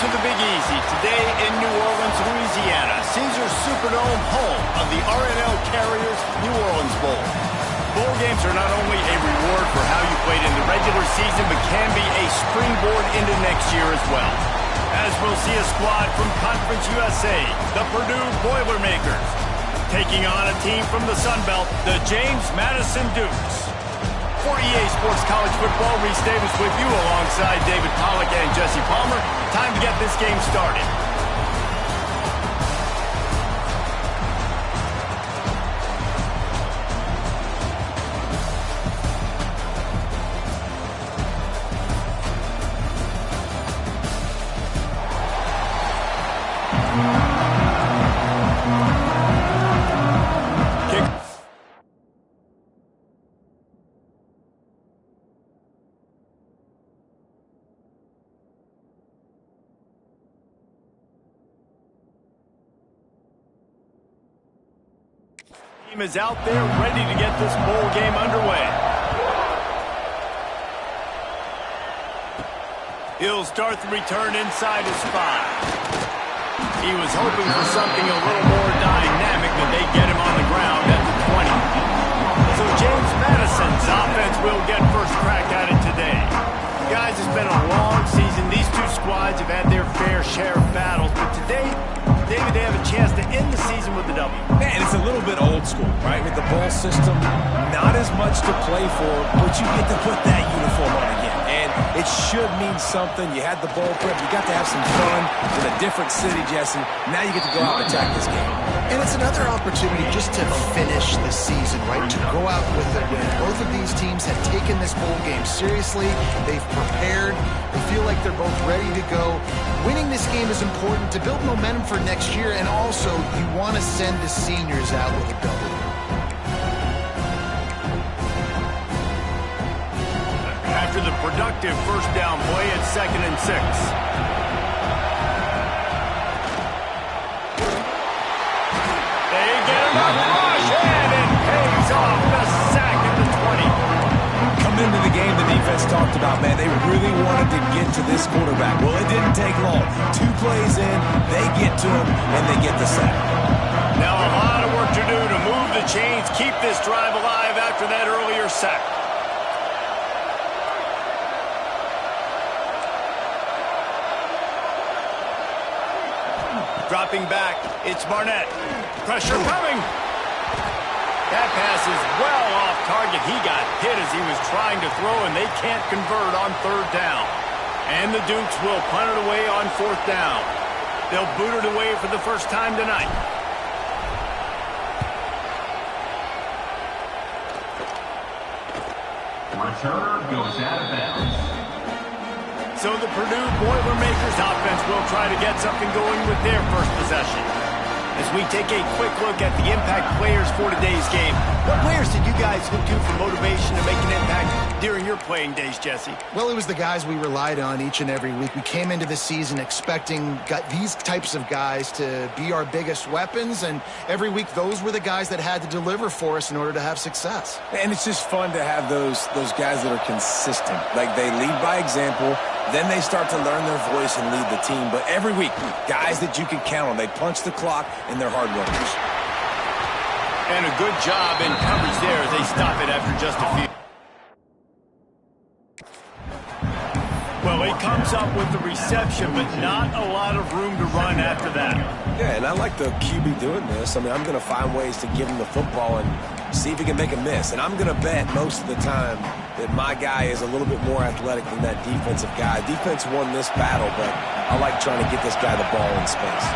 to the Big Easy. Today in New Orleans, Louisiana, Caesars Superdome, home of the R+L Carriers New Orleans Bowl. Bowl games are not only a reward for how you played in the regular season, but can be a springboard into next year as well. As we'll see a squad from Conference USA, the Purdue Boilermakers, taking on a team from the Sun Belt, the James Madison Dukes. For EA Sports College Football, Reese Davis with you alongside David Pollack and Jesse Palmer. Time to get this game started. Team is out there ready to get this bowl game underway. He'll start the return inside his 5. He was hoping for something a little more dynamic, but they get him on the ground at the 20. So James Madison's offense will get first crack at it today. Guys, it's been a long season. These two squads have had their fair share of battles, but today, David, they have a chance to end the season with a W. And it's a little bit old school, right? With the bowl system, not as much to play for, but you get to put that uniform on again. And it should mean something. You had the bowl prep. You got to have some fun in a different city, Jesse. Now you get to go out and attack this game. And it's another opportunity just to finish the season, right? To go out with a win. Both of these teams have taken this bowl game seriously. They've prepared. They feel like they're both ready to go. Winning this game is important to build momentum for next year, and also you want to send the seniors out with a W. After the productive first down play, it's 2nd and 6. They get enough rush, and it pays off the sack at the 20. Come into the game, the defense talked about, man, they really wanted to get to this quarterback. Well, it didn't take long. 2 plays in, they get to him, and they get the sack. Now a lot of work to do to move the chains, keep this drive alive after that earlier sack. Dropping back, it's Barnett. Pressure coming. That pass is well off target. He got hit as he was trying to throw, and they can't convert on 3rd down. And the Dukes will punt it away on 4th down. They'll boot it away for the first time tonight. Return goes out of bounds. So the Purdue Boilermakers offense will try to get something going with their first possession. As we take a quick look at the impact players for today's game, what players did you guys look to for motivation to make an impact during your playing days, Jesse? Well, it was the guys we relied on each and every week. We came into the season expecting these types of guys to be our biggest weapons, and every week those were the guys that had to deliver for us in order to have success. And it's just fun to have those guys that are consistent. Like, they lead by example, then they start to learn their voice and lead the team. But every week, guys that you can count on. They punch the clock, and they're hard workers. And a good job in coverage there as they stop it after just a few. Well, he comes up with the reception, but not a lot of room to run after that. Yeah, and I like the QB doing this. I mean, I'm going to find ways to give him the football and see if he can make a miss. And I'm going to bet most of the time that my guy is a little bit more athletic than that defensive guy. Defense won this battle, but I like trying to get this guy the ball in space.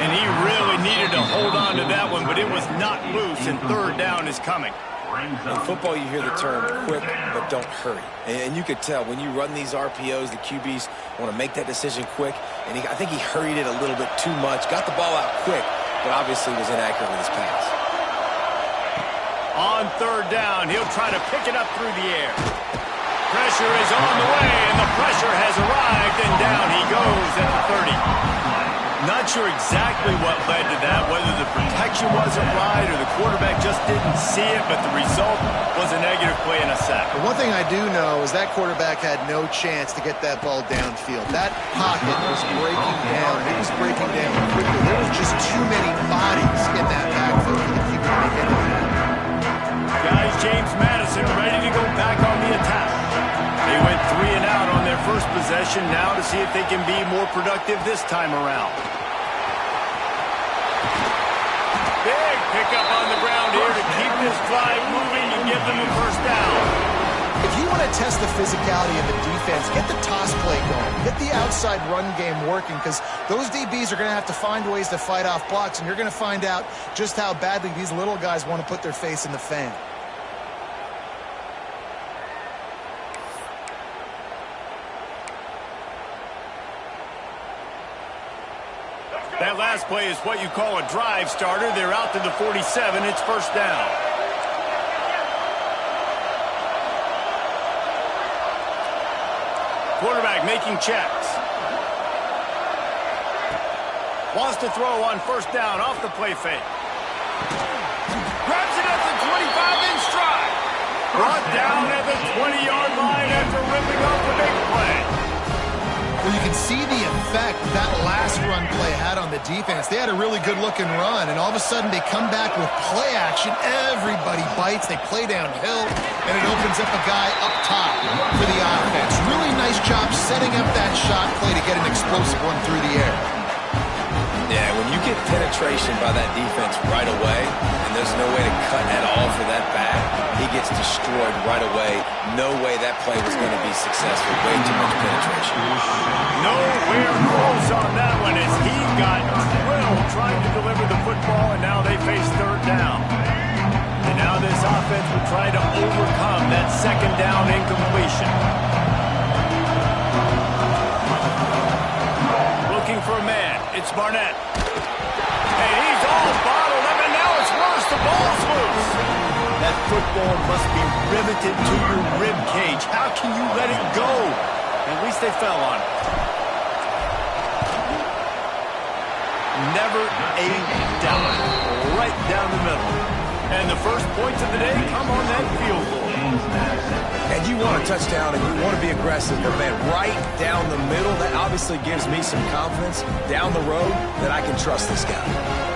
And he really needed to hold on to that one, but it was not loose, and 3rd down is coming. In football, you hear the term quick, but don't hurry. And you could tell when you run these RPOs, the QBs want to make that decision quick. And I think he hurried it a little bit too much, got the ball out quick, but obviously was inaccurate with his pass. On 3rd down, he'll try to pick it up through the air. Pressure is on the way, and the pressure has arrived, and down he goes at the 30. Not sure exactly what led to that, whether the protection wasn't right or the quarterback just didn't see it, but the result was a negative play and a sack. The one thing I do know is that quarterback had no chance to get that ball downfield. That pocket was breaking down. It was breaking down quickly. There was just too many bodies in that backfield for the keeper to make anything happen. Guys, James Madison ready to go back on the attack. They went 3 and out on their first possession, now to see if they can be more productive this time around. Big pickup on the ground here to keep this drive moving and give them a first down. If you want to test the physicality of the defense, get the toss play going. Get the outside run game working, because those DBs are going to have to find ways to fight off blocks, and you're going to find out just how badly these little guys want to put their face in the fan. That last play is what you call a drive starter. They're out to the 47. It's first down. Quarterback making checks. Wants to throw on first down off the play fake. Grabs it at the 25 in stride. Brought down at the 20-yard line after ripping off the big play. Well, you can see the effect that last run play had on the defense. They had a really good-looking run, and all of a sudden they come back with play action. Everybody bites. They play downhill, and it opens up a guy up top for the offense. Really nice job setting up that shot play to get an explosive one through the air. Yeah, when you get penetration by that defense right away, and there's no way to cut at all for that back, he gets destroyed right away. No way that play was going to be successful. Way too much penetration. Nowhere close on that one as he got drilled trying to deliver the football, and now they face third down. And now this offense will try to overcome that second down incompletion. Looking for a man. It's Barnett. And he's all bottled up, and now it's worse. The ball's loose. That football must be riveted to your rib cage. How can you let it go? At least they fell on it. Never a dime. Right down the middle. And the first points of the day come on that field goal. And you want a touchdown and you want to be aggressive, but man, right down the middle, that obviously gives me some confidence down the road that I can trust this guy.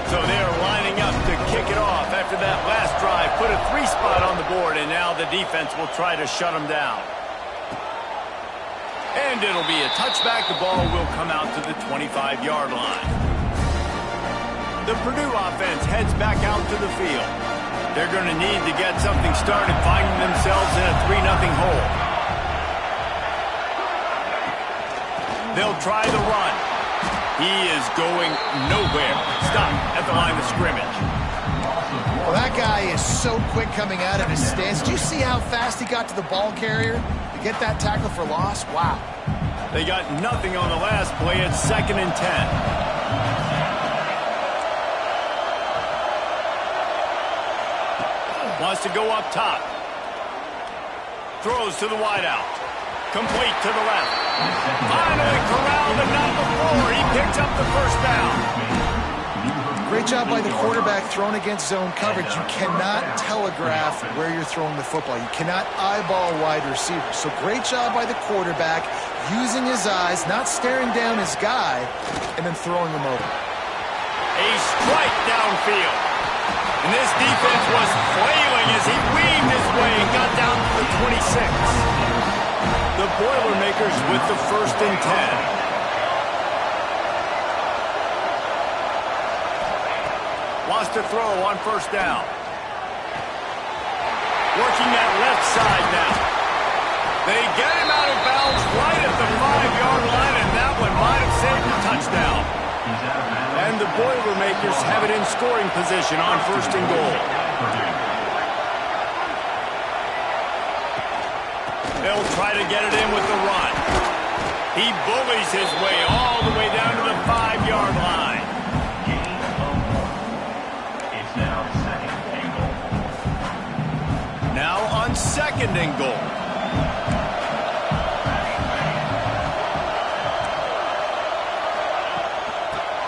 So they are lining up to kick it off after that last drive. Put a 3 spot on the board, and now the defense will try to shut them down. And it'll be a touchback. The ball will come out to the 25-yard line. The Purdue offense heads back out to the field. They're going to need to get something started, finding themselves in a 3-0 hole. They'll try the run. He is going nowhere. Stop at the line of scrimmage. Well, that guy is so quick coming out of his stance. Did you see how fast he got to the ball carrier to get that tackle for loss? Wow. They got nothing on the last play. It's 2nd and 10. Wants to go up top. Throws to the wideout. Complete to the left. Finally corralled, but not before. He picks up the first down. Great job by the quarterback thrown against zone coverage. You cannot telegraph where you're throwing the football. You cannot eyeball wide receivers. So great job by the quarterback using his eyes, not staring down his guy, and then throwing him over. A strike downfield. And this defense was flailing as he weaved his way and got down to the 26. The Boilermakers with the 1st and 10. Wants to throw on first down. Working that left side now. They get him out of bounds right at the 5-yard line, and that one might have saved a touchdown. And the Boilermakers have it in scoring position on 1st and goal. They'll try to get it in with the run. He bullies his way all the way down to the 5-yard line. It's now 2nd and goal. Now on 2nd and goal.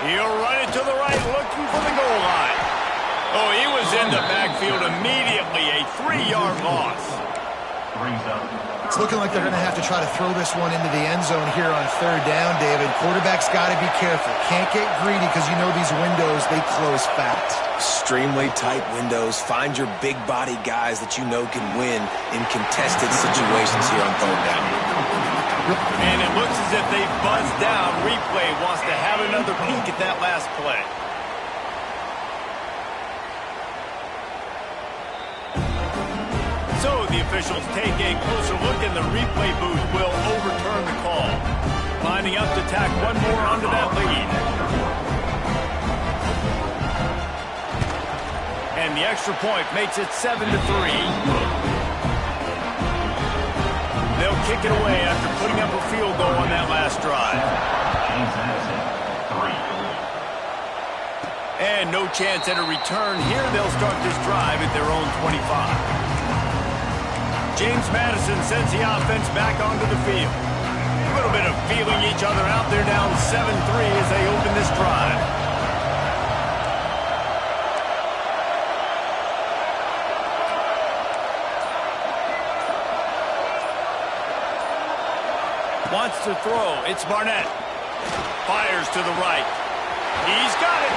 He'll run it to the right, looking for the goal line. Oh, he was in the backfield immediately. A 3-yard loss. brings up. It's looking like they're going to have to try to throw this one into the end zone here on third down, David. Quarterback's got to be careful. Can't get greedy because you know these windows, they close fast. Extremely tight windows. Find your big body guys that you know can win in contested situations here on third down. And it looks as if they buzzed down. Replay wants to have another peek at that last play. So the officials take a closer look, and the replay booth will overturn the call. Lining up to tack one more onto that lead. And the extra point makes it 7-3. They'll kick it away after putting up a field goal on that last drive. And no chance at a return here. They'll start this drive at their own 25. James Madison sends the offense back onto the field. A little bit of feeling each other out. They're down 7-3 as they open this drive. Wants to throw. It's Barnett. Fires to the right. He's got it.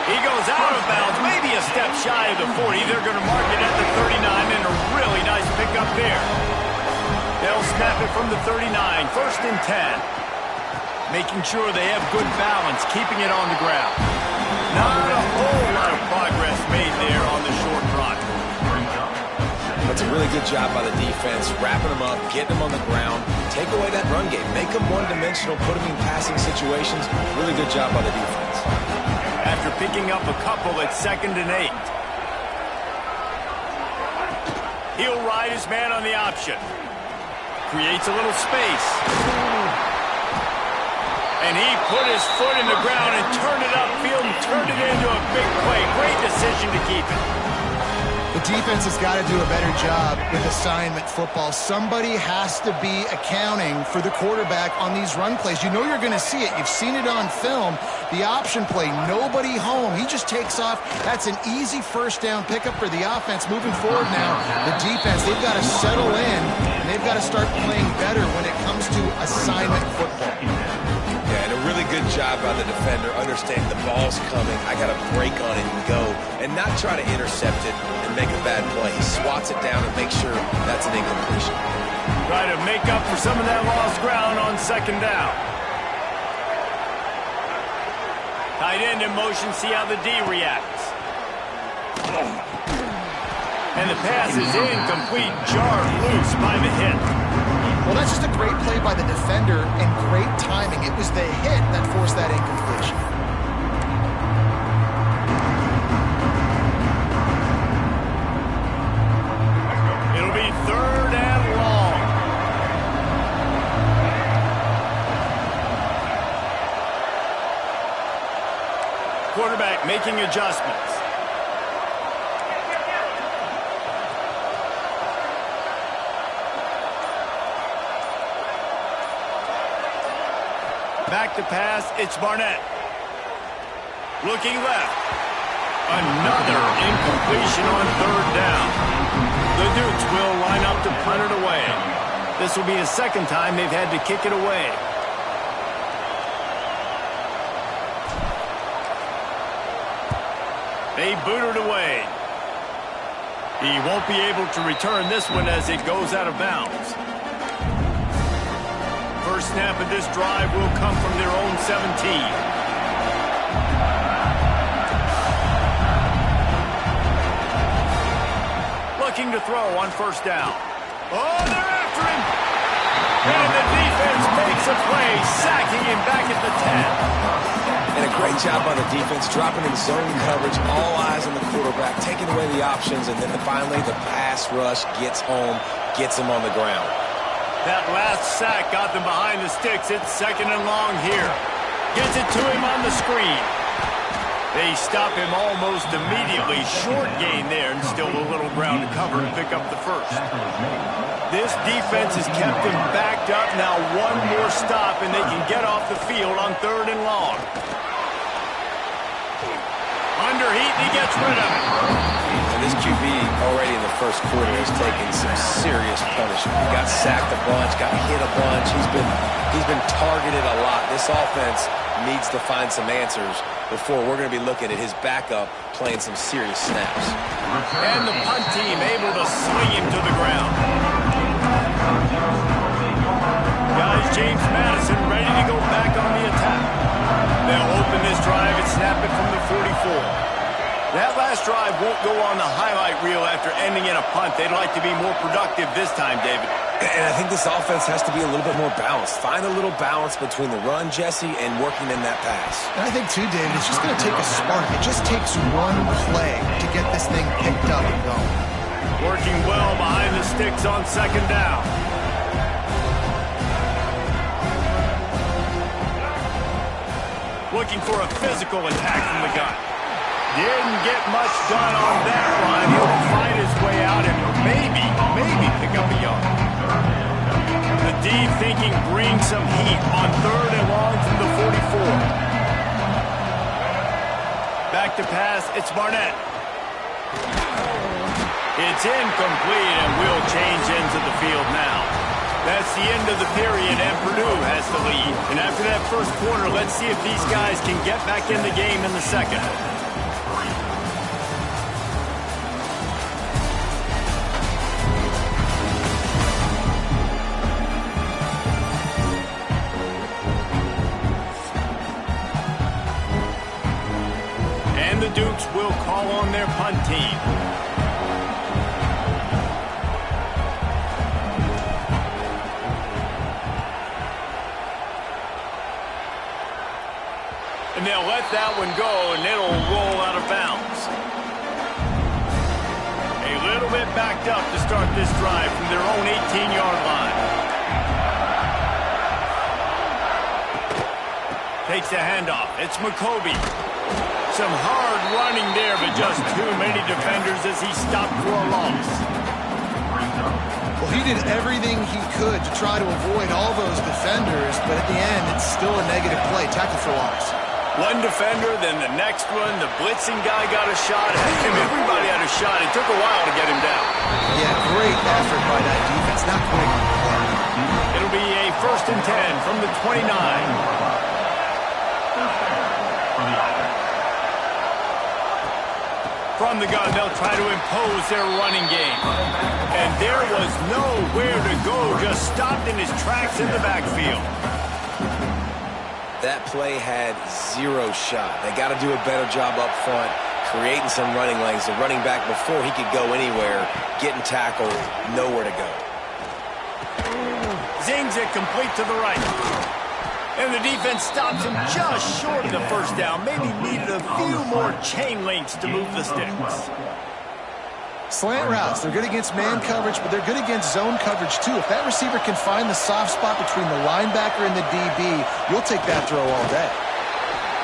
He goes out of bounds, maybe a step shy of the 40. They're going to mark it at the 39, and a really nice pickup there. They'll snap it from the 39, 1st and 10. Making sure they have good balance, keeping it on the ground. Not a whole lot of progress made there on the short run. That's a really good job by the defense, wrapping them up, getting them on the ground, take away that run game, make them one-dimensional, put them in passing situations. Really good job by the defense. After picking up a couple at 2nd and 8. He'll ride his man on the option. Creates a little space. And he put his foot in the ground and turned it upfield and turned it into a big play. Great decision to keep it. The defense has got to do a better job with assignment football. Somebody has to be accounting for the quarterback on these run plays. You know you're going to see it. You've seen it on film. The option play, nobody home. He just takes off. That's an easy first down pickup for the offense. Moving forward now, the defense, they've got to settle in, and they've got to start playing better when it comes to assignment football. Yeah, and a really good job by the defender, understanding the ball's coming. I got to break on it and go, and not try to intercept it and make a bad play. He swats it down and makes sure that's an incompletion. Try to make up for some of that lost ground on 2nd down. Tight end in motion, see how the D reacts. And the pass is incomplete, jarred loose by the hit. Well, that's just a great play by the defender and great timing. It was the hit that forced that incompletion. It'll be 3rd and long. Quarterback making adjustments. Back to pass, it's Barnett. Looking left. Another incompletion on 3rd down. The Dukes will line up to punt it away. This will be the 2nd time they've had to kick it away. They boot it away. He won't be able to return this one as it goes out of bounds. First snap of this drive will come from their own 17. Looking to throw on 1st down. Oh, they're after him! And the defense makes a play, sacking him back at the 10. And a great job by the defense, dropping in zone coverage, all eyes on the quarterback, taking away the options, and then finally the pass rush gets home, gets him on the ground. That last sack got them behind the sticks. It's 2nd and long here. Gets it to him on the screen. They stop him almost immediately. Short gain there, and still a little ground to cover to pick up the 1st. This defense has kept him backed up. Now one more stop, and they can get off the field on 3rd and long. Under heat, he gets rid of it. And this QB already in the first quarter has taken some serious punishment. He got sacked a bunch, got hit a bunch. He's been targeted a lot. This offense needs to find some answers before we're going to be looking at his backup playing some serious snaps. And the punt team able to swing him to the ground. Guys, James Madison ready to go back on the attack. They'll open this drive and snap it from the 44. That last drive won't go on the highlight reel after ending in a punt. They'd like to be more productive this time, David. And I think this offense has to be a little bit more balanced. Find a little balance between the run, Jesse, and working in that pass. And I think, too, David, it's just going to take a spark. It just takes one play to get this thing picked up and going. Working well behind the sticks on second down. Looking for a physical attack from the gun. Didn't get much done on that run. He'll find his way out and maybe pick up a yard. The D thinking bring some heat on third and long from the 44. Back to pass, it's Barnett. It's incomplete and we'll change into the field now. That's the end of the period and Purdue has the lead. And after that first quarter, let's see if these guys can get back in the game in the second. The Dukes will call on their punt team. And they'll let that one go, and it'll roll out of bounds. A little bit backed up to start this drive from their own 18-yard line. Takes the handoff. It's McCoby. Some hard running there, but just too many defenders as he stopped for a loss. Well, he did everything he could to try to avoid all those defenders, but at the end, it's still a negative play. Tackle for loss. One defender, then the next one. The blitzing guy got a shot at him. Everybody had a shot. It took a while to get him down. Yeah, great effort by that defense. Not quick on the play. It'll be a 1st and 10 from the 29. From the gun, they'll try to impose their running game. And there was nowhere to go, just stopped in his tracks in the backfield. That play had zero shot. They got to do a better job up front, creating some running lanes. The running back, before he could go anywhere, getting tackled, nowhere to go. Zings it complete to the right. And the defense stops him just short of the first down. Maybe needed a few more chain links to move the sticks. Slant routes, they're good against man coverage, but they're good against zone coverage too. If that receiver can find the soft spot between the linebacker and the DB, you'll take that throw all day.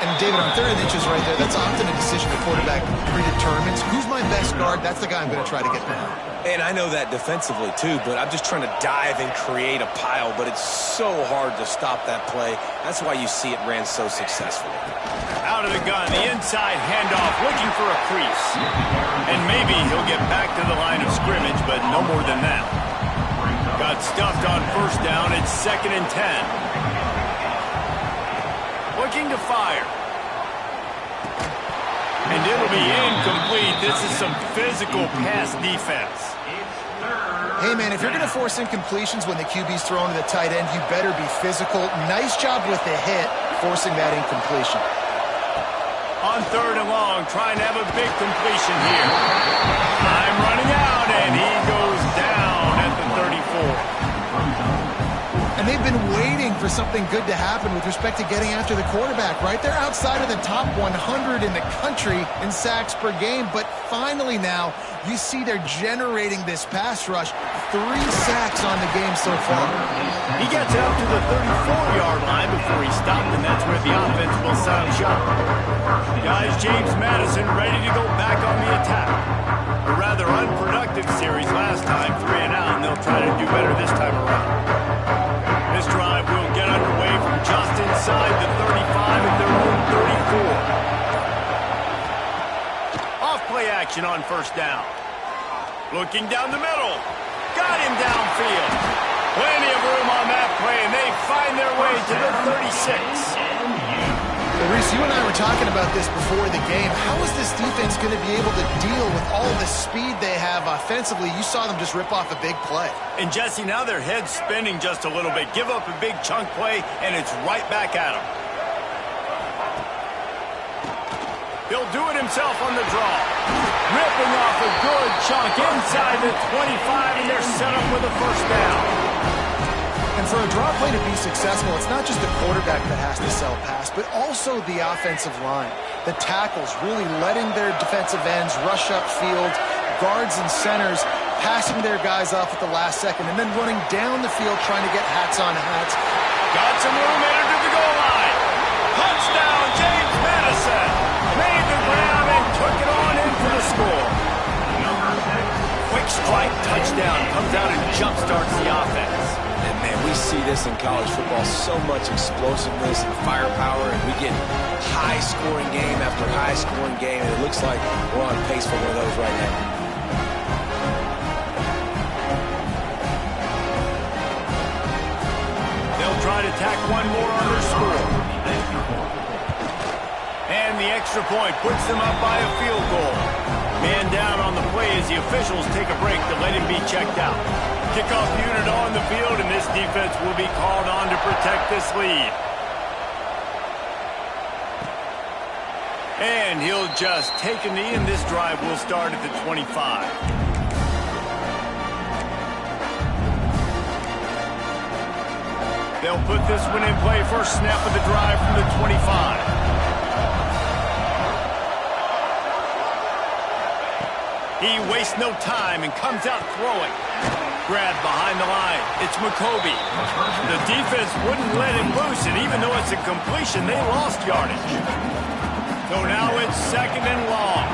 And David, on 3rd and inches right there, that's often a decision the quarterback predetermines. Who's my best guard? That's the guy I'm going to try to get down. And I know that defensively too, but I'm just trying to dive and create a pile, but it's so hard to stop that play. That's why you see it ran so successfully. Out of the gun, the inside handoff, looking for a crease. And maybe he'll get back to the line of scrimmage, but no more than that. Got stuffed on first down. It's 2nd and 10. Looking to fire. And it'll be incomplete. This is some physical pass defense. Hey, man, if you're going to force incompletions when the QB's thrown to the tight end, you better be physical. Nice job with the hit, forcing that incompletion. On 3rd and long, trying to have a big completion here. Time running out, and he goes down at the 34. And they've been waiting for something good to happen with respect to getting after the quarterback, right? They're outside of the top 100 in the country in sacks per game, but finally now you see they're generating this pass rush. 3 sacks on the game so far. He gets it up to the 34-yard line before he stopped, and that's where the offense will sound shot. Guys, James Madison ready to go back on the attack. A rather unproductive series last time, 3 and out, and they'll try to do better this time around. This drive will get underway from just inside the 35 at their own 34. Off play action. action on first down. Looking down the middle. Got him downfield. Plenty of room on that play, and they find their way to the 36. Reese, you and I were talking about this before the game. How is this defense going to be able to deal with all the speed they have offensively? You saw them just rip off a big play. And, Jesse, now their head's spinning just a little bit. Give up a big chunk play, and it's right back at them. He'll do it himself on the draw. Ripping off a good chunk inside the 25, and they're set up with a first down. And for a draw play to be successful, it's not just the quarterback that has to sell pass, but also the offensive line. The tackles really letting their defensive ends rush upfield, guards and centers passing their guys off at the last second, and then running down the field trying to get hats on hats. Got some room in to the goal line. Touchdown, James Madison. Made the grab and took it on in for the score. Quick strike touchdown comes out and jump-starts the offense. And, man, we see this in college football, so much explosiveness and firepower, and we get high-scoring game after high-scoring game, and it looks like we're on pace for one of those right now. They'll try to tack one more on their score. And the extra point puts them up by a field goal. Man down on the play as the officials take a break to let him be checked out. Kickoff unit on the field, and this defense will be called on to protect this lead. And he'll just take a knee, and this drive will start at the 25. They'll put this one in play. First snap of the drive from the 25. He wastes no time and comes out throwing. Grab behind the line. It's McCoby. The defense wouldn't let him loose, and even though it's a completion, they lost yardage. So now it's second and long.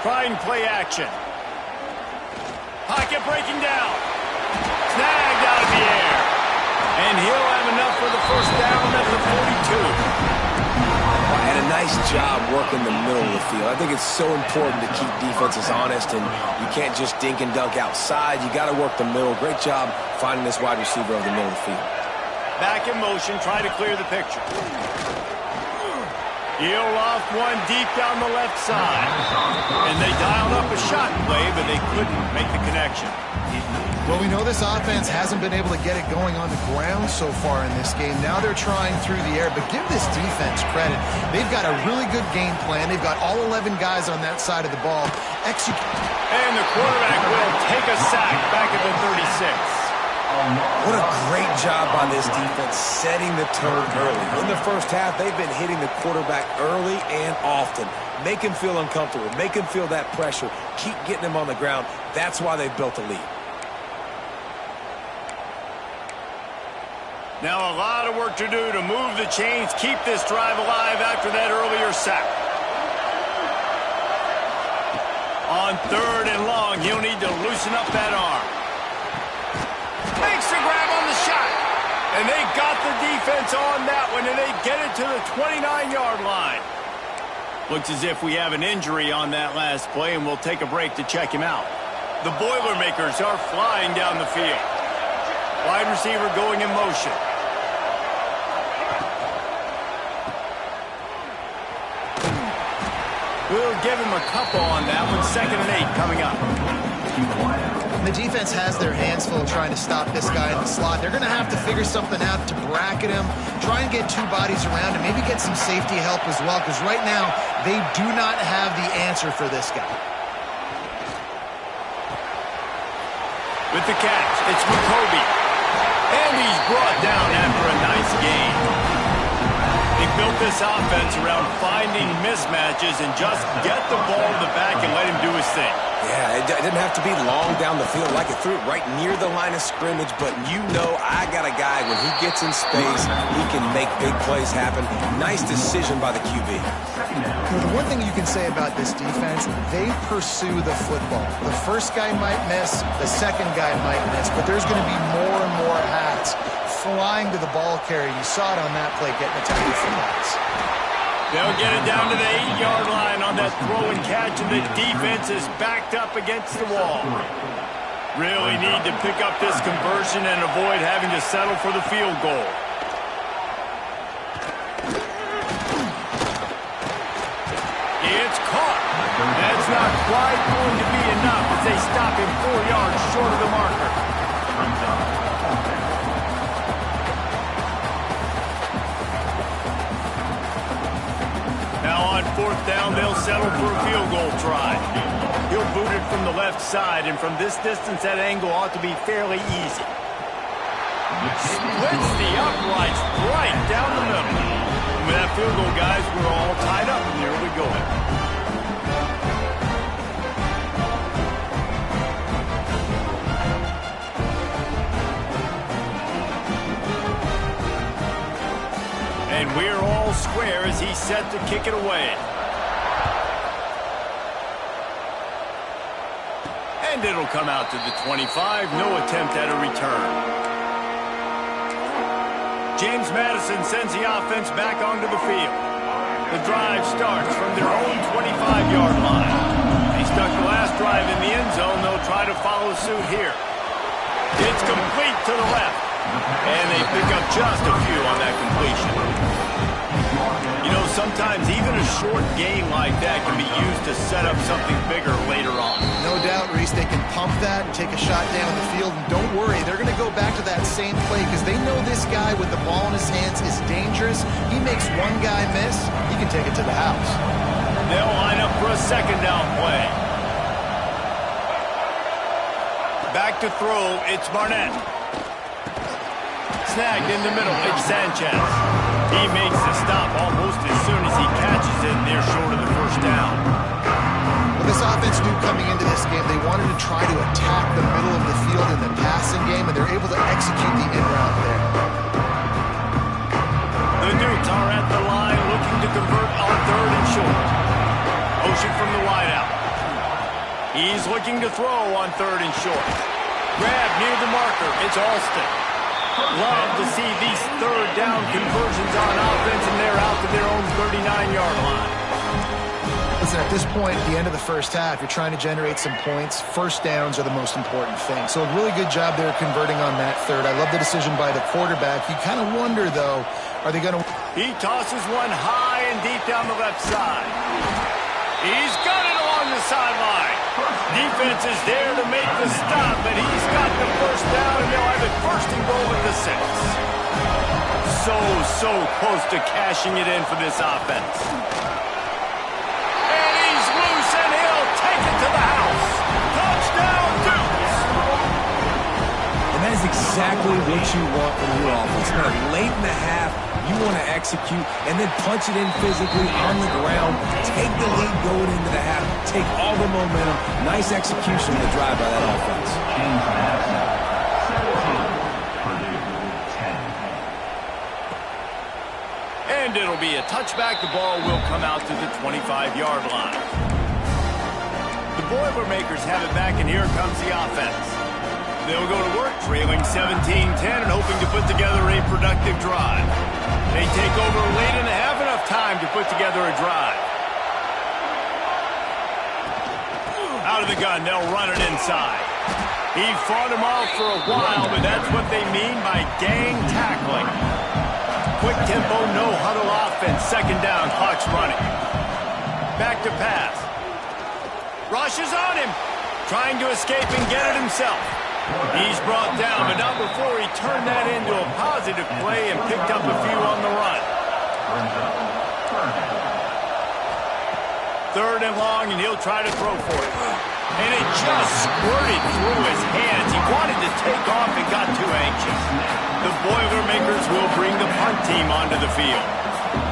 Trying play action. Pocket breaking down. Snagged out of the air. And he'll have enough for the first down at the 42. And a nice job working the middle of the field. I think it's so important to keep defenses honest, and you can't just dink and dunk outside. You got to work the middle. Great job finding this wide receiver over the middle of the field. Back in motion, try to clear the picture. He'll loft one deep down the left side. And they dialed up a shot play, but they couldn't make the connection. Well, we know this offense hasn't been able to get it going on the ground so far in this game. Now they're trying through the air, but give this defense credit. They've got a really good game plan. They've got all 11 guys on that side of the ball. And the quarterback will take a sack back at the 36. What a great job by this defense setting the tone early. In the first half, they've been hitting the quarterback early and often. Make him feel uncomfortable. Make him feel that pressure. Keep getting him on the ground. That's why they've built a lead. Now a lot of work to do to move the chains, keep this drive alive after that earlier sack. On third and long, he'll need to loosen up that arm. Makes the grab on the shot. And they got the defense on that one, and they get it to the 29-yard line. Looks as if we have an injury on that last play, and we'll take a break to check him out. The Boilermakers are flying down the field. Wide receiver going in motion. We'll give him a couple on that one. 2nd and 8 coming up. The defense has their hands full trying to stop this guy in the slot. They're going to have to figure something out to bracket him, try and get two bodies around him, maybe get some safety help as well, because right now they do not have the answer for this guy. With the catch, it's McCoby. And he's brought down after a nice gain. They built this offense around finding mismatches and just get the ball to the back and let him do his thing. Yeah, it didn't have to be long down the field. Like it threw it right near the line of scrimmage, but you know I got a guy, when he gets in space, he can make big plays happen. Nice decision by the QB. The one thing you can say about this defense, they pursue the football. The first guy might miss, the second guy might miss, but there's going to be more and more hats flying to the ball carrier. You saw it on that play getting the tackle for loss. They'll get it down to the 8-yard line on that throw and catch, and the defense is backed up against the wall. Really need to pick up this conversion and avoid having to settle for the field goal. It's caught. That's not quite going to be enough as they stop him 4 yards short of the marker. Now on 4th down, they'll settle for a field goal try. He'll boot it from the left side, and from this distance, that angle ought to be fairly easy. Splits the uprights right down the middle. And with that field goal, guys, we're all tied up in the early going. And we're all square as he's set to kick it away. And it'll come out to the 25. No attempt at a return. James Madison sends the offense back onto the field. The drive starts from their own 25-yard line. They stuck the last drive in the end zone. They'll try to follow suit here. It's complete to the left. And they pick up just a few on that completion. You know, sometimes even a short game like that can be used to set up something bigger later on. No doubt, Reese, they can pump that and take a shot down the field. And don't worry, they're going to go back to that same play because they know this guy with the ball in his hands is dangerous. He makes one guy miss, he can take it to the house. They'll line up for a 2nd down play. Back to throw, it's Barnett. Snagged in the middle, it's Sanchez. He makes the stop almost as soon as he catches it, and they're short of the 1st down. Well, this offense knew coming into this game they wanted to try to attack the middle of the field in the passing game, and they're able to execute the in-route there. The Dukes are at the line looking to convert on 3rd and short. Motion from the wideout. He's looking to throw on 3rd and short. Grab near the marker. It's Alston. Love to see these 3rd down conversions on offense, and they're out to their own 39-yard line. Listen, at this point, at the end of the 1st half, you're trying to generate some points. 1st downs are the most important thing. So a really good job there converting on that 3rd. I love the decision by the quarterback. You kind of wonder, though, are they going to... He tosses one high and deep down the left side. He's got it along the sideline. Defense is there to make the stop, but he's got the 1st down, and they'll have it 1st and goal at the 6. So close to cashing it in for this offense. And he's loose, and he'll take it to the house. Touchdown, Dukes! And that is exactly what you want from your offense. Now, late in the half, you want to execute and then punch it in physically on the ground. Take the lead going into the half. Take all the momentum. Nice execution to drive by that offense. James Madison, 17. Purdue, 10. And it'll be a touchback. The ball will come out to the 25-yard line. The Boilermakers have it back, and here comes the offense. They'll go to work, trailing 17-10 and hoping to put together a productive drive. They take over late and have enough time to put together a drive. Out of the gun, they'll run it inside. He fought him off for a while, but that's what they mean by gang tackling. Quick tempo, no huddle offense. 2nd down, clock's running. Back to pass. Rush is on him. Trying to escape and get it himself. He's brought down, but not before he turned that into a positive play and picked up a few on the run. 3rd and long, and he'll try to throw for it. And it just squirted through his hands. He wanted to take off and got too anxious. The Boilermakers will bring the punt team onto the field.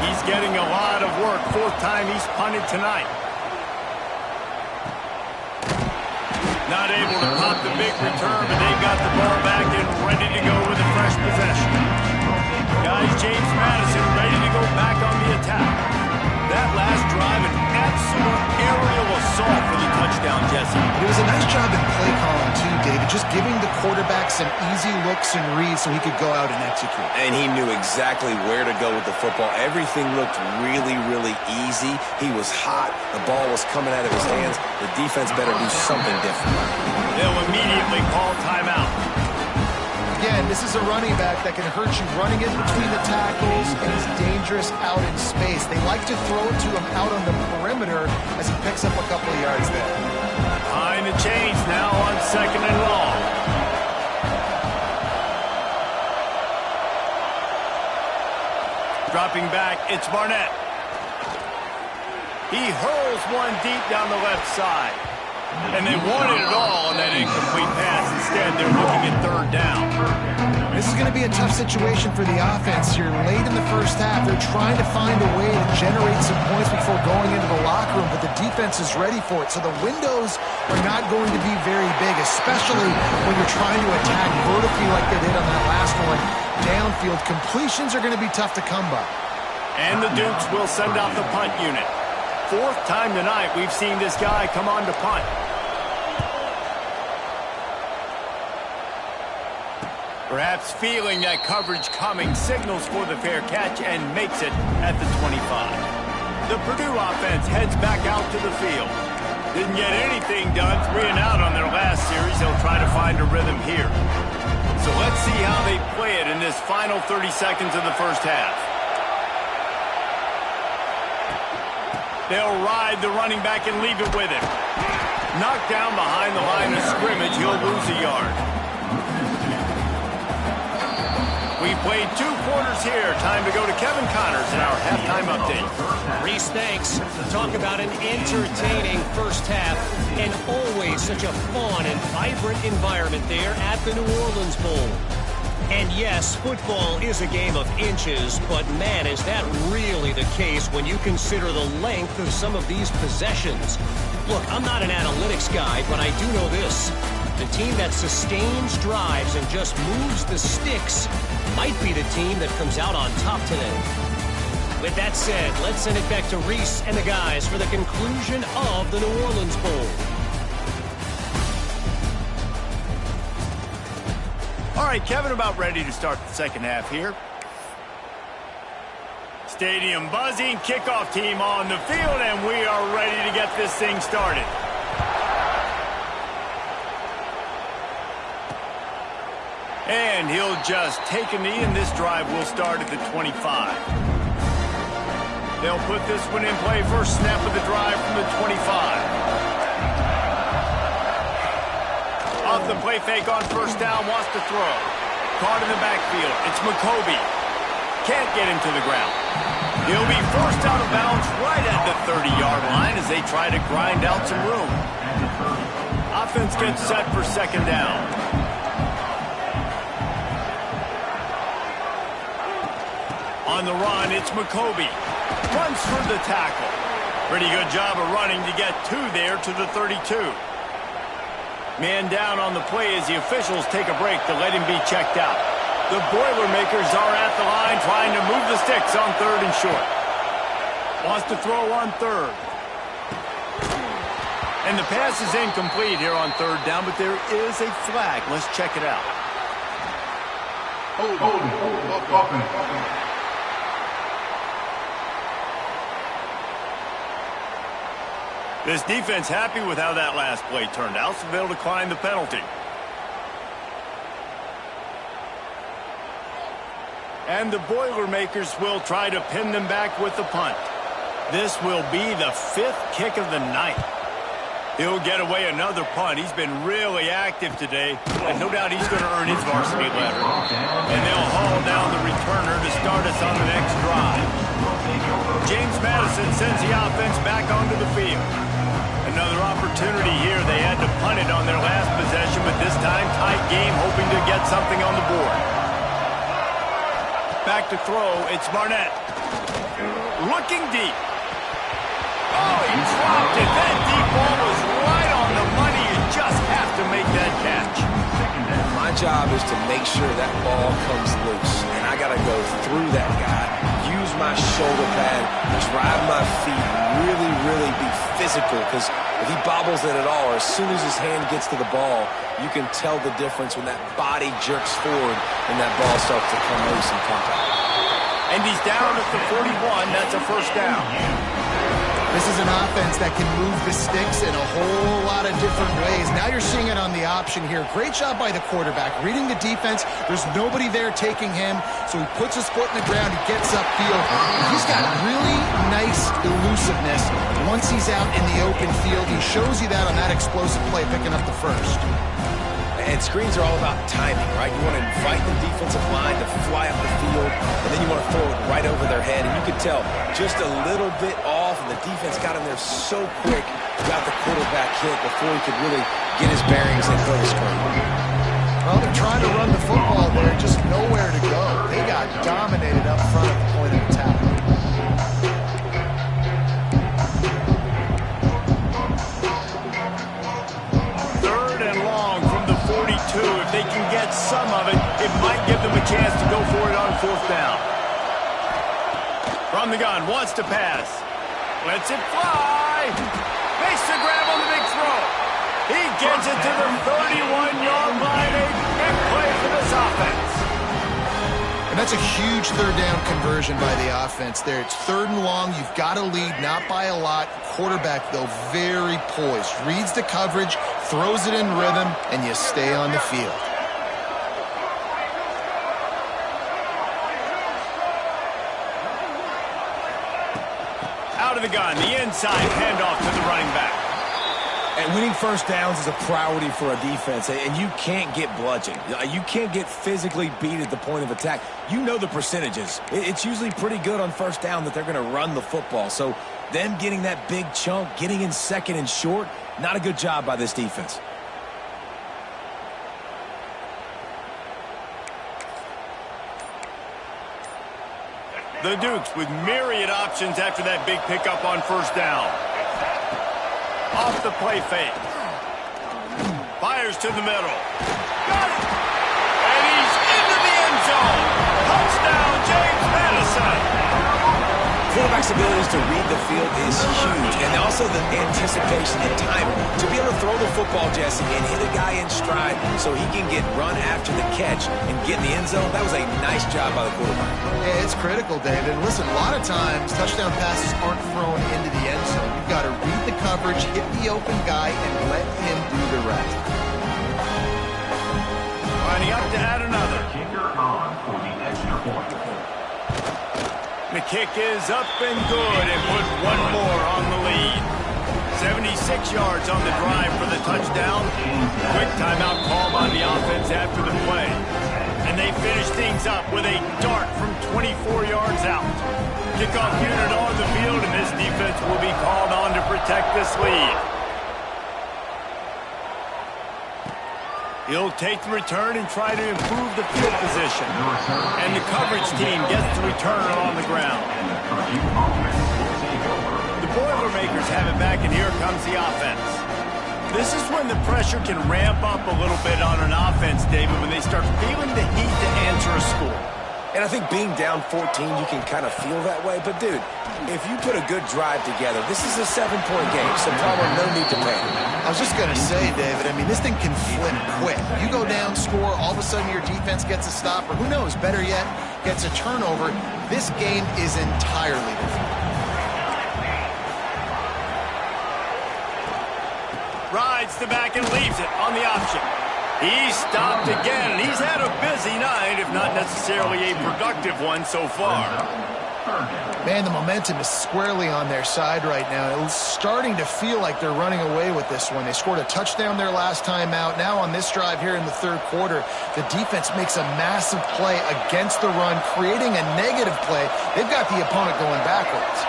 He's getting a lot of work. 4th time he's punted tonight. Not able to pop the big return, but they got the ball back and ready to go with a fresh possession. Guys, James Madison ready to go back on the attack. That last drive, an absolute aerial assault for the touchdown, Jesse. It was a nice job in play calling, too, David. just giving the quarterback some easy looks and reads so he could go out and execute. And he knew exactly where to go with the football. Everything looked really, really easy. He was hot. The ball was coming out of his hands. The defense better do something different. They'll immediately call timeout. Again, this is a running back that can hurt you running in between the tackles, and he's dangerous out in space. They like to throw it to him out on the perimeter as he picks up a couple of yards there. Behind the chains now on 2nd and long. Dropping back, it's Barnett. He hurls one deep down the left side. And they wanted it all on that incomplete pass. Instead, they're looking at 3rd down. This is going to be a tough situation for the offense here. Late in the first half, they're trying to find a way to generate some points before going into the locker room, but the defense is ready for it. So the windows are not going to be very big, especially when you're trying to attack vertically like they did on that last one. Downfield completions are going to be tough to come by. And the Dukes will send out the punt unit. 4th time tonight we've seen this guy come on to punt. Perhaps feeling that coverage coming, signals for the fair catch and makes it at the 25. The Purdue offense heads back out to the field. Didn't get anything done 3 and out on their last series. They'll try to find a rhythm here. So let's see how they play it in this final 30 seconds of the first half. They'll ride the running back and leave it with him. Knocked down behind the line of scrimmage, he'll lose a yard. We played 2 quarters here. Time to go to Kevin Connors in our halftime update. Reese, thanks. Talk about an entertaining first half and always such a fun and vibrant environment there at the New Orleans Bowl. And yes, football is a game of inches, but man, is that really the case when you consider the length of some of these possessions. Look, I'm not an analytics guy, but I do know this. The team that sustains drives and just moves the sticks might be the team that comes out on top today. With that said, let's send it back to Reese and the guys for the conclusion of the New Orleans Bowl. All right, Kevin, about ready to start the second half here. Stadium buzzing, kickoff team on the field, and we are ready to get this thing started. And he'll just take a knee, and this drive will start at the 25. They'll put this one in play. First snap of the drive from the 25. Off the play fake on first down, wants to throw. Caught in the backfield. It's McCoby. Can't get him to the ground. He'll be forced out of bounds right at the 30-yard line as they try to grind out some room. Offense gets set for 2nd down. On the run, it's McCoby. Runs through the tackle. Pretty good job of running to get 2 there to the 32. Man down on the play as the officials take a break to let him be checked out. The Boilermakers are at the line trying to move the sticks on 3rd and short. Wants to throw on 3rd. And the pass is incomplete here on 3rd down, but there is a flag. Let's check it out. This defense happy with how that last play turned out, so they'll decline the penalty. And the Boilermakers will try to pin them back with the punt. This will be the 5th kick of the night. He'll get away another punt. He's been really active today, and no doubt he's going to earn his varsity letter. And they'll haul down the returner to start us on the next drive. James Madison sends the offense back onto the field. Another opportunity here. They had to punt it on their last possession, but this time tight game, hoping to get something on the board. Back to throw, it's Barnett. Looking deep. Oh, he dropped it. That deep ball was right on the money. You just have to make that catch. My job is to make sure that ball comes loose, and I got to go through that guy, use my my shoulder pad, drive my feet, really, really be physical, because if he bobbles it at all, or as soon as his hand gets to the ball, you can tell the difference when that body jerks forward and that ball starts to come loose and pop out. And he's down at the 41. That's a first down. This is an offense that can move the sticks in a whole lot of different ways. Now you're seeing it on the option here. Great job by the quarterback. Reading the defense. There's nobody there taking him, so he puts his foot in the ground. He gets upfield. He's got really nice elusiveness once he's out in the open field. He shows you that on that explosive play, picking up the first. And screens are all about timing, right? You want to invite the defensive line to fly up the field, and then you want to throw it right over their head. And you can tell just a little bit off, and the defense got him there so quick, got the quarterback hit before he could really get his bearings and throw the screen. Well, they're trying to run the football there, just nowhere to go. They got dominated up front at the point of attack. If they can get some of it, it might give them a chance to go for it on fourth down. From the gun, wants to pass. Lets it fly. Makes the grab on the big throw. He gets it to the 31-yard line. A big play for this offense. And that's a huge third down conversion by the offense there. It's 3rd and long. You've got to lead, not by a lot. Quarterback, though, very poised. Reads the coverage, throws it in rhythm, and you stay on the field. Out of the gun, the inside handoff to the running back. And winning first downs is a priority for a defense, and you can't get bludgeoned. You can't get physically beat at the point of attack. You know the percentages. It's usually pretty good on first down that they're going to run the football. So them getting that big chunk, getting in second and short, not a good job by this defense. The Dukes with myriad options after that big pickup on first down. Off the play fake. Fires to the middle. Got it! And he's into the end zone. Touchdown, James Madison. Quarterback's abilities to read the field is huge, and also the anticipation and timing. To be able to throw the football, Jesse, and hit a guy in stride so he can get run after the catch and get in the end zone, that was a nice job by the quarterback. Yeah, it's critical, David. And listen, a lot of times touchdown passes aren't thrown into the end zone. You've got to read the coverage, hit the open guy, and let him do the rest. Lining up to add another. Kicker on for the extra point. The kick is up and good, and put one more on the lead. 76 yards on the drive for the touchdown. Quick timeout called on the offense after the play. And they finish things up with a dart from 24 yards out. Kickoff unit on the field, and this defense will be called on to protect this lead. He'll take the return and try to improve the field position. And the coverage team gets the return on the ground. The Boilermakers have it back, and here comes the offense. This is when the pressure can ramp up a little bit on an offense, David, when they start feeling the heat to answer a score. And I think being down 14, you can kind of feel that way. But, dude, if you put a good drive together, this is a 7-point game, so probably no need to panic. I was just going to say, David, I mean, this thing can flip quick. You go down, score, all of a sudden your defense gets a stop, or who knows, better yet, gets a turnover. This game is entirely different. Rides the back and leaves it on the option. He's stopped again, and he's had a busy night, if not necessarily a productive one so far. Man, the momentum is squarely on their side right now. It's starting to feel like they're running away with this one. They scored a touchdown their last time out. Now on this drive here in the third quarter, the defense makes a massive play against the run, creating a negative play. They've got the opponent going backwards.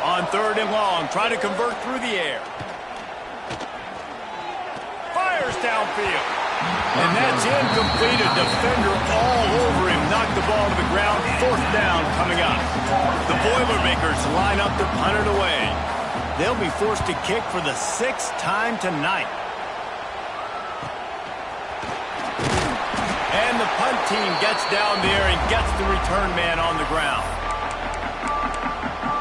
On 3rd and long, trying to convert through the air. Fires downfield. And that's incomplete. A defender all over him. Knocked the ball to the ground. 4th down coming up. The Boilermakers line up to punt it away. They'll be forced to kick for the 6th time tonight. And And the punt team gets down there and gets the return man on the ground.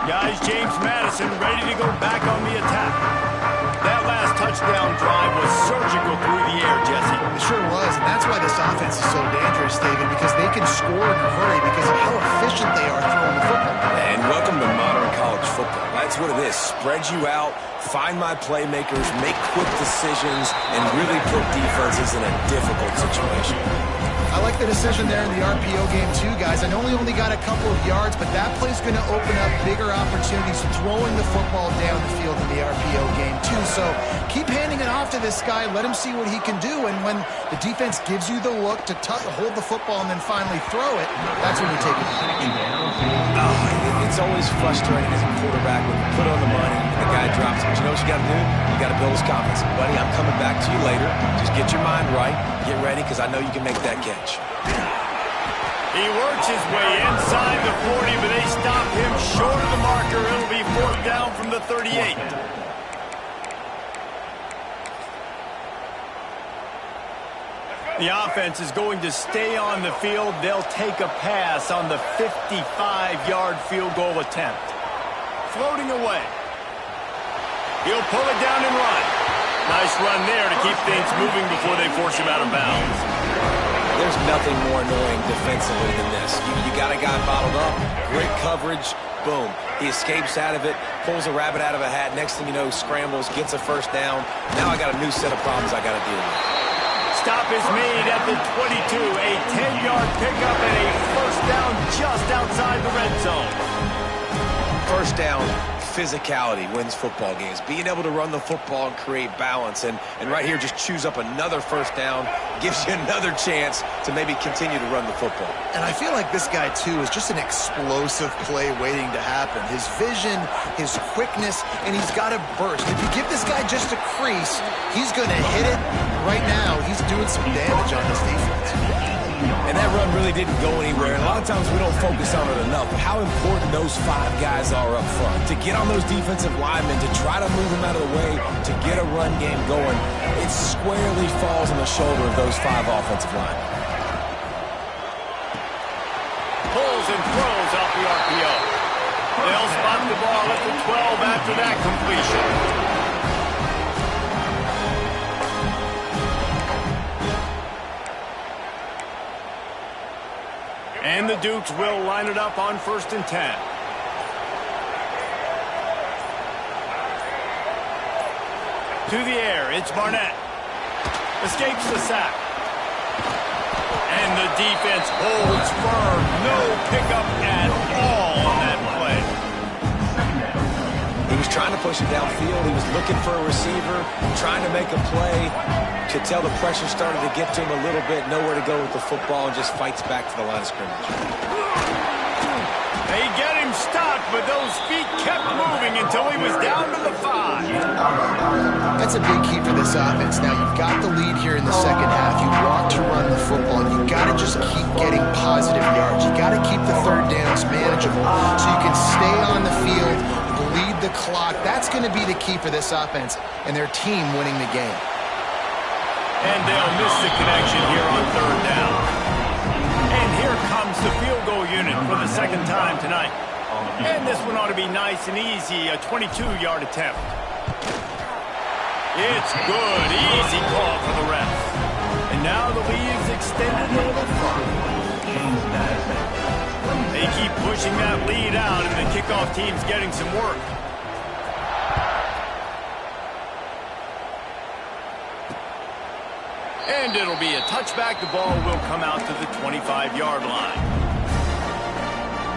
Guys, James Madison ready to go back on the attack. That last touchdown drive was surgical through the air, Jesse. It sure was, and that's why this offense is so dangerous, David, because they can score in a hurry because of how efficient they are throwing the football. And welcome to modern college football. That's what it is. Spread you out, find my playmakers, make quick decisions, and really put defenses in a difficult situation. I like the decision there in the RPO game too, guys. I know he only got a couple of yards, but that play's going to open up bigger opportunities throwing the football down the field in the RPO game too. So keep handing it off to this guy. Let him see what he can do. And when the defense gives you the look to hold the football and then finally throw it, that's when you take it. It's always frustrating as a quarterback when you put on the money and the guy drops it. But you know what you got to do? You got to build his confidence. Buddy, I'm coming back to you later. Just get your mind right. Get ready, because I know you can make that catch. He works his way inside the 40, but they stop him short of the marker. It'll be 4th down from the 38. The offense is going to stay on the field. They'll take a pass on the 55-yard field goal attempt. Floating away. He'll pull it down and run. Nice run there to keep things moving before they force him out of bounds. There's nothing more annoying defensively than this. You got a guy bottled up, great coverage, boom. He escapes out of it, pulls a rabbit out of a hat. Next thing you know, scrambles, gets a first down. Now I got a new set of problems I got to deal with. Stop is made at the 22. A 10-yard pickup and a first down just outside the red zone. First down, physicality wins football games. Being able to run the football and create balance. And right here, just choose up another first down, gives you another chance to maybe continue to run the football. And I feel like this guy, too, is just an explosive play waiting to happen. His vision, his quickness, and he's got a burst. If you give this guy just a crease, he's going to hit it. Right now, he's doing some damage on this defense. And that run really didn't go anywhere. And a lot of times we don't focus on it enough. How important those 5 guys are up front. To get on those defensive linemen, to try to move them out of the way, to get a run game going, it squarely falls on the shoulder of those 5 offensive linemen. Pulls and throws off the RPO. They'll spot the ball at the 12 after that completion. And the Dukes will line it up on 1st and 10. To the air, it's Barnett. Escapes the sack. And the defense holds firm. No pickup at all on that play. He was trying to push it downfield. He was looking for a receiver, trying to make a play. Could tell the pressure started to get to him a little bit. Nowhere to go with the football, and just fights back to the line of scrimmage. They get him stopped, but those feet kept moving until he was down to the 5. That's a big key for this offense. Now, you've got the lead here in the second half. You want to run the football. You've got to just keep getting positive yards. You've got to keep the third downs manageable so you can stay on the field, bleed the clock. That's going to be the key for this offense and their team winning the game. And they'll miss the connection here on 3rd down. And here comes the field goal unit for the 2nd time tonight. And this one ought to be nice and easy, a 22-yard attempt. It's good, easy call for the refs. And now the lead's extended a little further. They keep pushing that lead out, and the kickoff team's getting some work. And it'll be a touchback. The ball will come out to the 25-yard line.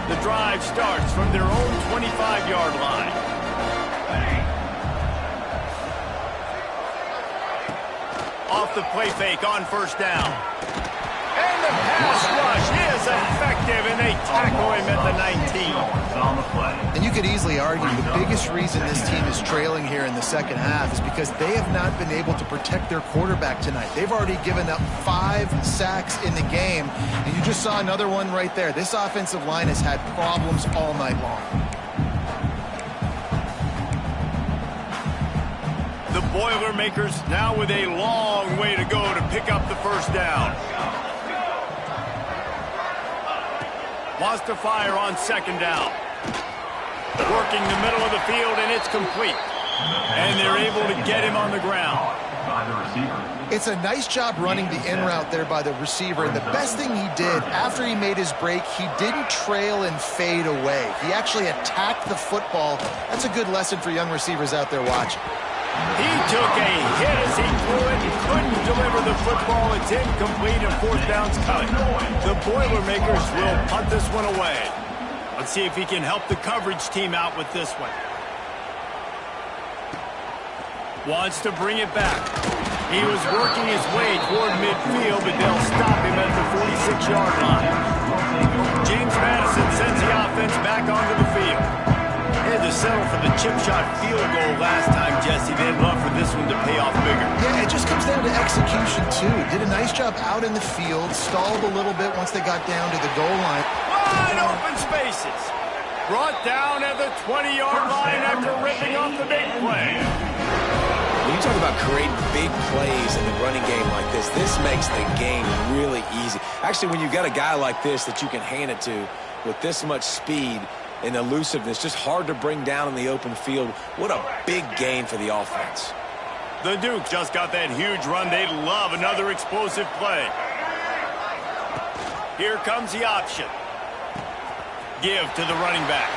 The drive starts from their own 25-yard line. Off the play fake on 1st down. And the pass rush is effective, and they tackle him at the 19. And you could easily argue the biggest reason this team is trailing here in the second half is because they have not been able to protect their quarterback tonight. They've already given up 5 sacks in the game, and you just saw another one right there. This offensive line has had problems all night long. The Boilermakers now with a long way to go to pick up the 1st down. Wants to fire on second down. Working the middle of the field, and it's complete. And they're able to get him on the ground. It's a nice job running the in route there by the receiver. And the best thing he did after he made his break, he didn't trail and fade away. He actually attacked the football. That's a good lesson for young receivers out there watching. He took a hit as he threw it. He couldn't deliver the football. It's incomplete and fourth down's coming. The Boilermakers will punt this one away. Let's see if he can help the coverage team out with this one. Wants to bring it back. He was working his way toward midfield, but they'll stop him at the 46-yard line. James Madison sends the offense back onto the field. They had to settle for the chip shot field goal last time, Jesse. They'd love for this one to pay off bigger. Yeah, it just comes down to execution, too. Did a nice job out in the field, stalled a little bit once they got down to the goal line. Wide open spaces. Brought down at the 20-yard line after ripping off the big play. When you talk about creating big plays in the running game like this makes the game really easy. Actually, when you've got a guy like this that you can hand it to with this much speed and elusiveness, just hard to bring down in the open field, what a big gain for the offense. The Duke just got that huge run. They'd love another explosive play. Here comes the option. Give to the running back.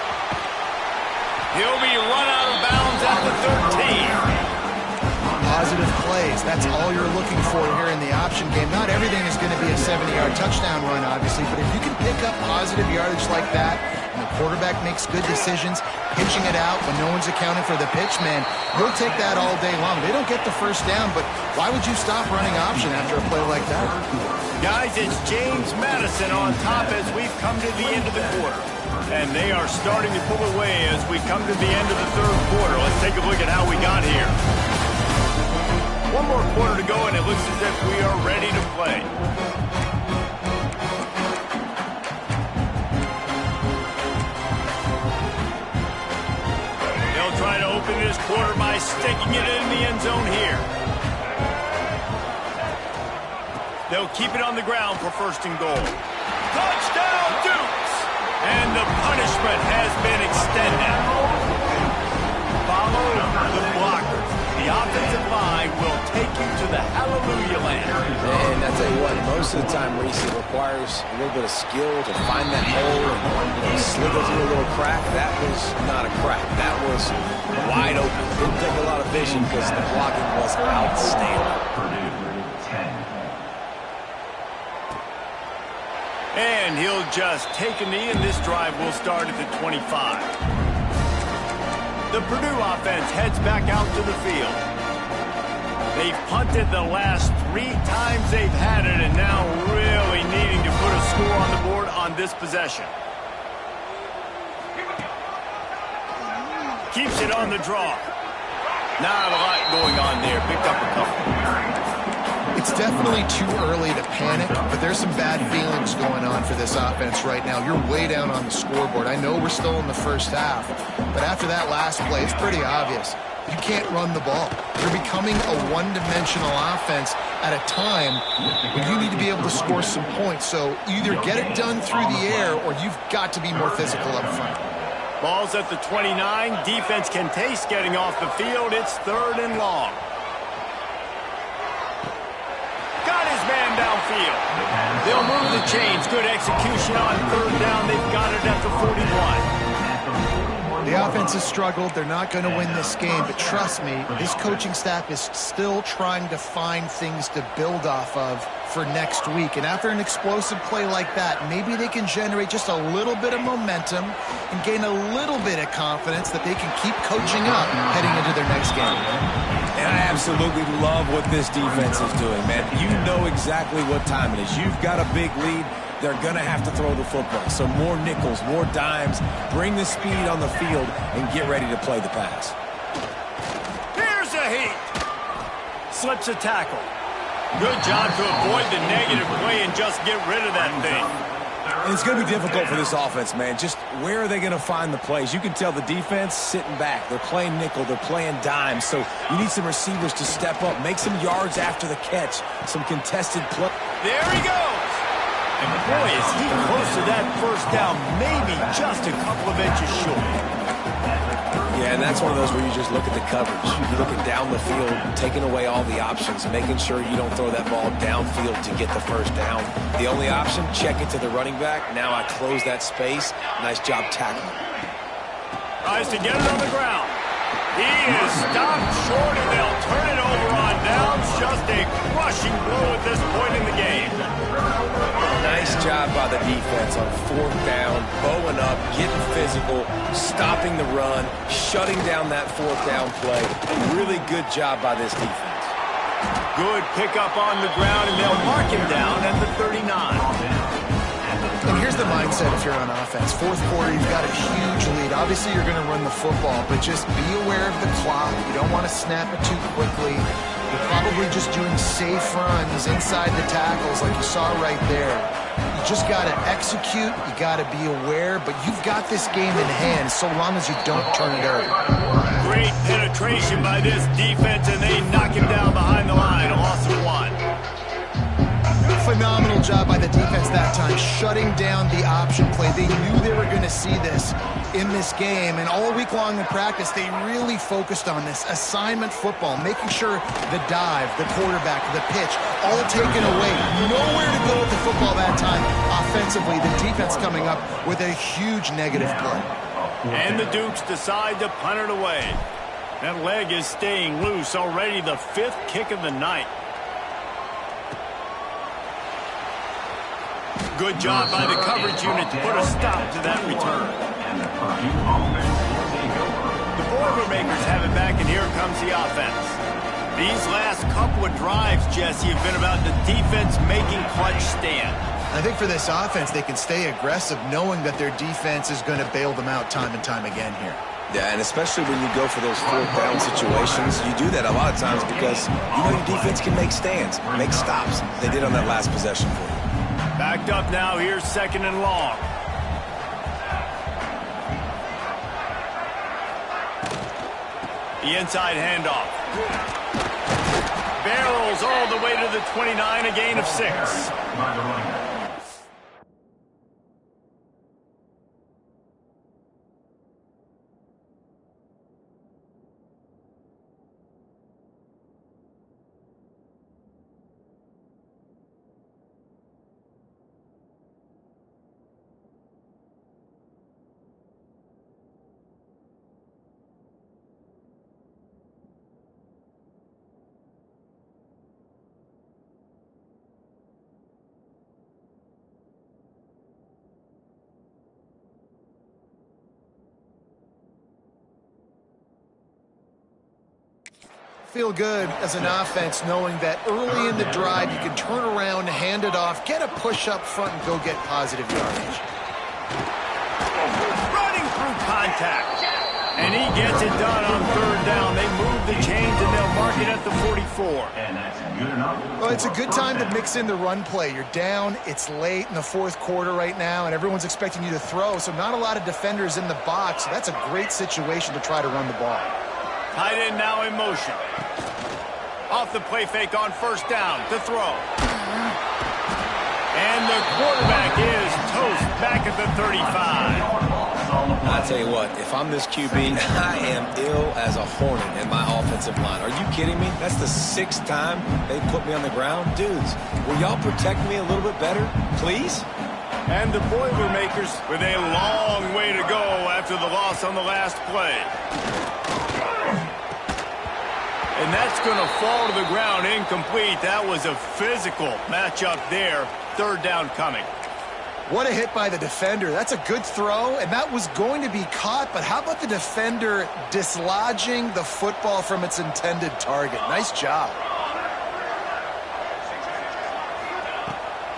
He'll be run out of bounds at the 13. Positive plays. That's all you're looking for here in the option game. Not everything is going to be a 70-yard touchdown run, obviously, but if you can pick up positive yardage like that, and the quarterback makes good decisions, pitching it out when no one's accounting for the pitch, man, we'll take that all day long. They don't get the first down, but why would you stop running option after a play like that? Guys, it's James Madison on top as we've come to the end of the quarter. And they are starting to pull away as we come to the end of the third quarter. Let's take a look at how we got here. One more quarter to go, and it looks as if we are ready to play. They'll try to open this quarter by sticking it in the end zone here. They'll keep it on the ground for first and goal. Touchdown, Dukes! And the punishment has been extended. Follow the blockers. The offensive line will take you to the hallelujah land. And I tell you what, most of the time, Reese, it requires a little bit of skill to find that hole and slither through a little crack. That was not a crack. That was wide open. Didn't take a lot of vision because the blocking was outstanding. Purdue, 10. And he'll just take a knee, and this drive will start at the 25. The Purdue offense heads back out to the field. They've punted the last 3 times they've had it, and now really needing to put a score on the board on this possession. Keeps it on the draw. Not a lot going on there. Picked up a couple. It's definitely too early to panic, but there's some bad feelings going on for this offense right now. You're way down on the scoreboard. I know we're still in the first half, but after that last play, it's pretty obvious. You can't run the ball. You're becoming a one-dimensional offense at a time when you need to be able to score some points. So either get it done through the air or you've got to be more physical up front. Ball's at the 29. Defense can taste getting off the field. It's 3rd and long. Got his man downfield. They'll move the chains. Good execution on 3rd down. They've got it at the 41. The offense has struggled. They're not going to win this game, but trust me, this coaching staff is still trying to find things to build off of for next week. And after an explosive play like that, maybe they can generate just a little bit of momentum and gain a little bit of confidence that they can keep coaching up heading into their next game. And I absolutely love what this defense is doing, man. You know exactly what time it is. You've got a big lead. They're going to have to throw the football. So more nickels, more dimes, bring the speed on the field, and get ready to play the pass. Here's a heat. Slips a tackle. Good job to avoid the negative play and just get rid of that thing. And it's going to be difficult for this offense, man. Just where are they going to find the plays? You can tell the defense sitting back. They're playing nickel. They're playing dime. So you need some receivers to step up, make some yards after the catch, some contested play. There he goes. And boy, is he close to that first down, maybe just a couple of inches short. Yeah, and that's one of those where you just look at the coverage. You're looking down the field, taking away all the options, making sure you don't throw that ball downfield to get the first down. The only option, check it to the running back. Now I close that space. Nice job tackling. Tries to get it on the ground. He is stopped short, and they'll turn it over on downs. Just a crushing blow at this point in the game. Nice job by the defense on fourth down, bowing up, getting physical, stopping the run, shutting down that fourth down play. Really good job by this defense. Good pickup on the ground, and they'll mark him down at the 39. And here's the mindset if you're on offense. Fourth quarter, you've got a huge lead. Obviously, you're going to run the football, but just be aware of the clock. You don't want to snap it too quickly. You're probably just doing safe runs inside the tackles like you saw right there. You just got to execute. You got to be aware, but you've got this game in hand so long as you don't turn it over. Great penetration by this defense, and they knock him down behind the line. A loss of 1. Phenomenal job by the defense that time, shutting down the option play. They knew they were going to see this in this game, and all week long in practice, they really focused on this assignment football, making sure the dive, the quarterback, the pitch, all taken away. Nowhere to go with the football that time offensively. The defense coming up with a huge negative play. And the Dukes decide to punt it away. That leg is staying loose, already the 5th kick of the night. Good job by the coverage unit to put a stop to that return. The Boilermakers have it back, and here comes the offense. These last couple of drives, Jesse, have been about the defense making clutch stand. I think for this offense, they can stay aggressive knowing that their defense is going to bail them out time and time again here. Yeah, and especially when you go for those fourth down situations, you do that a lot of times because you know your defense can make stands, make stops. They did on that last possession for you. Backed up now, here's 2nd and long. The inside handoff. Barrels all the way to the 29, a gain of 6. Feel good as an offense knowing that early in the drive you can turn around, hand it off, get a push up front, and go get positive yardage. Running through contact. And he gets it done on 3rd down. They move the chains, and they'll mark it at the 44. And that's good enough. Well, it's a good time to mix in the run play. You're down, it's late in the 4th quarter right now, and everyone's expecting you to throw, so not a lot of defenders in the box. So that's a great situation to try to run the ball. Tight end now in motion. Off the play fake on 1st down to throw. And the quarterback is toast back at the 35. I tell you what, if I'm this QB, I am ill as a hornet in my offensive line. Are you kidding me? That's the 6th time they put me on the ground. Dudes, will y'all protect me a little bit better, please? And the Boilermakers with a long way to go after the loss on the last play. And that's going to fall to the ground incomplete. That was a physical matchup there. 3rd down coming. What a hit by the defender. That's a good throw, and that was going to be caught, but how about the defender dislodging the football from its intended target? Nice job.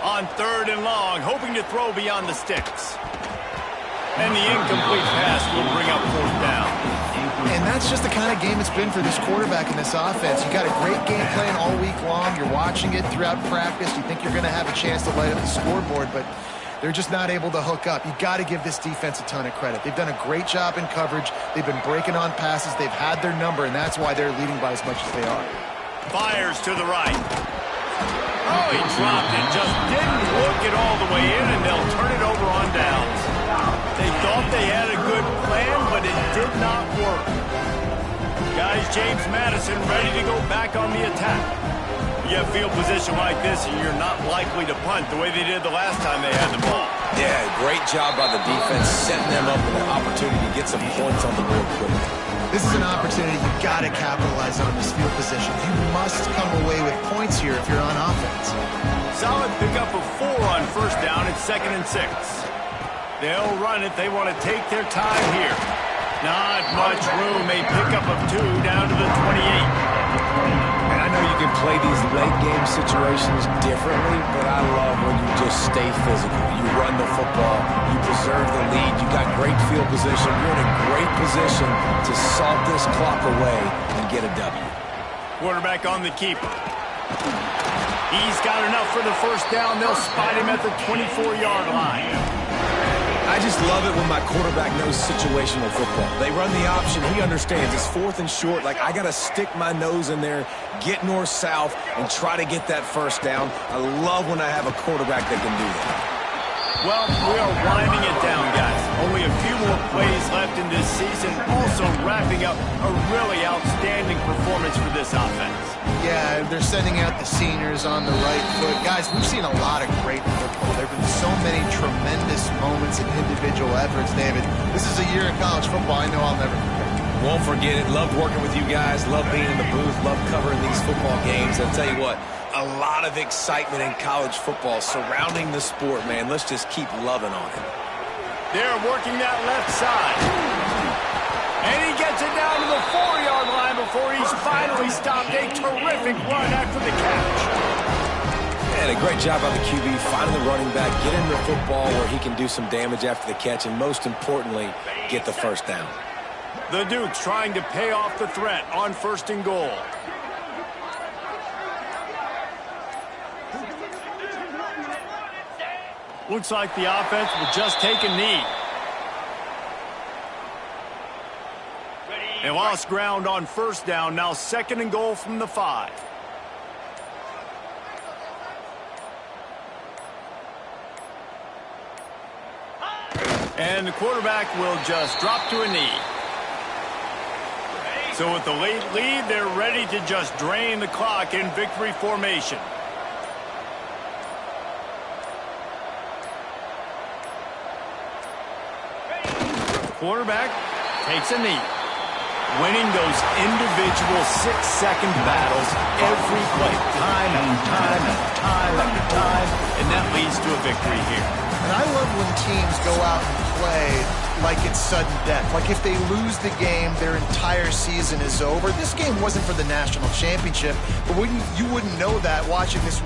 On 3rd and long, hoping to throw beyond the sticks. And the incomplete pass will bring up 4th down. And that's just the kind of game it's been for this quarterback in this offense. You got a great game plan all week long. You're watching it throughout practice. You think you're going to have a chance to light up the scoreboard, but they're just not able to hook up. You got to give this defense a ton of credit. They've done a great job in coverage. They've been breaking on passes. They've had their number, and that's why they're leading by as much as they are. Fires to the right. Oh, he dropped it. Just didn't look it all the way in, and they'll turn it over on downs. They thought they had a good plan, but it did not work. Guys, James Madison ready to go back on the attack. You have field position like this, and you're not likely to punt the way they did the last time they had the ball. Yeah, great job by the defense, setting them up with an opportunity to get some points on the board quickly. This is an opportunity you've got to capitalize on this field position. You must come away with points here if you're on offense. Solid pickup of 4 on first down and 2nd and 6. They'll run it. They want to take their time here. Not much room. A pickup of 2 down to the 28. And I know you can play these late game situations differently, but I love when you just stay physical. You run the football, you preserve the lead, you got great field position, you're in a great position to salt this clock away and get a W. Quarterback on the keeper. He's got enough for the first down. They'll spot him at the 24-yard line. I just love it when my quarterback knows situational football. They run the option. He understands it's 4th and short. Like, I got to stick my nose in there, get north-south, and try to get that first down. I love when I have a quarterback that can do that. Well, we are winding it down, guys. Only a few more plays left in this season. Also wrapping up a really outstanding performance for this offense. Yeah, they're sending out the seniors on the right foot. Guys, we've seen a lot of great football. There have been so many tremendous moments and individual efforts, David. This is a year in college football I know I'll never forget. Won't forget it. Loved working with you guys. Loved being in the booth. Loved covering these football games. I'll tell you what, a lot of excitement in college football surrounding the sport, man. Let's just keep loving on it. They're working that left side. And he gets it down to the 4-yard line before he's finally stopped. A terrific run after the catch. And a great job by the QB, finding the running back, getting the football where he can do some damage after the catch, and most importantly, get the first down. The Dukes trying to pay off the threat on 1st and goal. Looks like the offense will just take a knee. They lost ground on first down. Now 2nd and goal from the 5. And the quarterback will just drop to a knee. So with the late lead, they're ready to just drain the clock in victory formation. Quarterback takes a knee. Winning those individual 6-second battles every play, time after time after time after time, and that leads to a victory here. And I love when teams go out and play like it's sudden death. Like if they lose the game, their entire season is over. This game wasn't for the national championship, but you wouldn't know that watching this